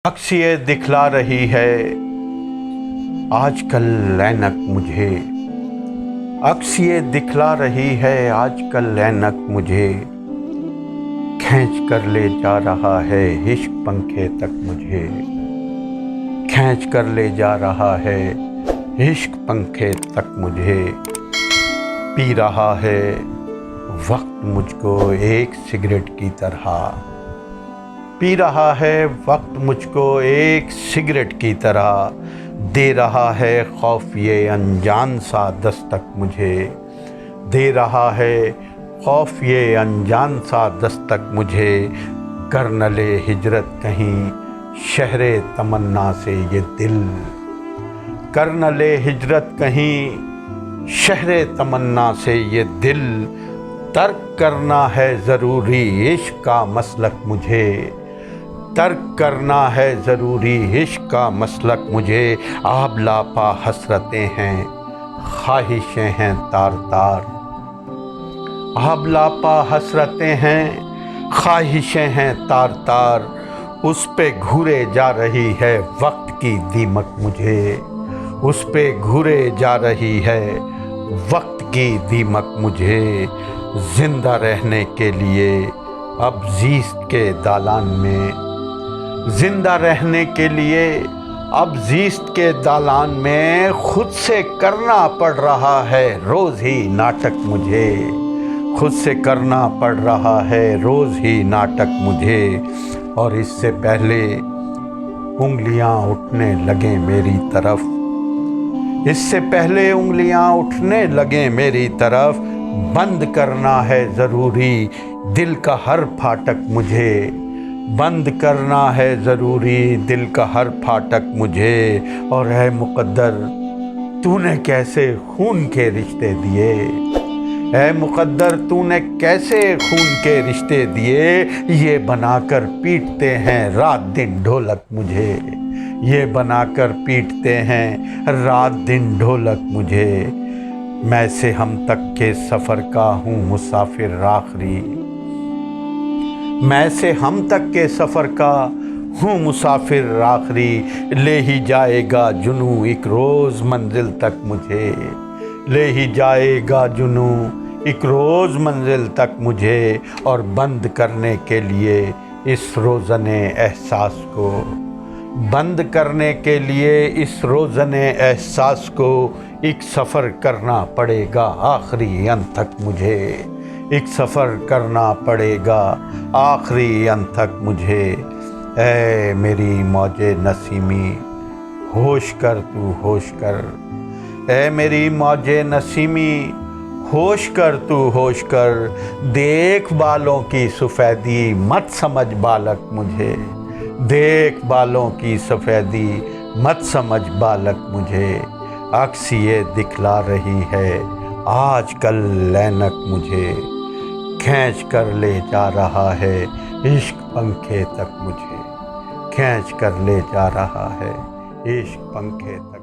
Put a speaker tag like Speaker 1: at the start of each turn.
Speaker 1: अक्सिये दिखला रही है आजकल ऐनक मुझे, अक्सिये दिखला रही है आजकल ऐनक मुझे। खींच कर ले जा रहा है इश्क पंखे तक मुझे, खींच कर ले जा रहा है इश्क पंखे तक मुझे। पी रहा है वक्त मुझको एक सिगरेट की तरह, पी रहा है वक्त मुझको एक सिगरेट की तरह। दे रहा है खौफ ये अनजान सा दस्तक मुझे, दे रहा है खौफ ये अनजान सा दस्तक मुझे। कर न ले हिजरत कहीं शहरे तमन्ना से ये दिल, कर न ले हिजरत कहीं शहरे तमन्ना से ये दिल। तर्क करना है ज़रूरी इश्क का मसलक मुझे, तर्क करना है ज़रूरी इश्क का मसलक मुझे। आब लापा हसरतें हैं ख्वाहिशें हैं तार तार, आब लापा हसरतें हैं ख्वाहिशें हैं तार तार। उस पे घूरे जा रही है वक्त की दीमक मुझे, उस पे घूरे जा रही है वक्त की दीमक मुझे। जिंदा रहने के लिए अब ज़ीस्त के दालान में, जिंदा रहने के लिए अब ज़ीस्त के दालान में खुद से करना पड़ रहा है रोज़ ही नाटक मुझे, खुद से करना पड़ रहा है रोज़ ही नाटक मुझे। और इससे पहले उंगलियां उठने लगे मेरी तरफ, इससे पहले उंगलियां उठने लगे मेरी तरफ। बंद करना है ज़रूरी दिल का हर फाटक मुझे, बंद करना है ज़रूरी दिल का हर फाटक मुझे। और है मुक़द्दर तूने कैसे खून के रिश्ते दिए, है मुक़द्दर तूने कैसे खून के रिश्ते दिए। ये बनाकर पीटते हैं रात दिन ढोलक मुझे, ये बनाकर पीटते हैं रात दिन ढोलक मुझे। मैं से हम तक के सफ़र का हूँ मुसाफिर आखिरी, मैं से हम तक के सफ़र का हूँ मुसाफिर आखिरी। ले ही जाएगा जुनू एक रोज़ मंजिल तक मुझे, ले ही जाएगा जुनू एक रोज़ मंजिल तक मुझे। और बंद करने के लिए इस रोज़ने एहसास को, बंद करने के लिए इस रोज़ने एहसास को एक सफ़र करना पड़ेगा आखिरी अंत तक मुझे, एक सफ़र करना पड़ेगा आखिरी अंत तक मुझे। ऐ मेरी मौजे नसीमी होश कर तू होश कर, ऐ मेरी मौजे नसीमी होश कर तू होश कर। देख बालों की सफ़ेदी मत समझ बालक मुझे, देख बालों की सफ़ेदी मत समझ बालक मुझे। अक्सिये दिखला रही है आजकल ऐनक मुझे, खींच कर ले जा रहा है इश्क पंखे तक मुझे, खींच कर ले जा रहा है इश्क पंखे तक।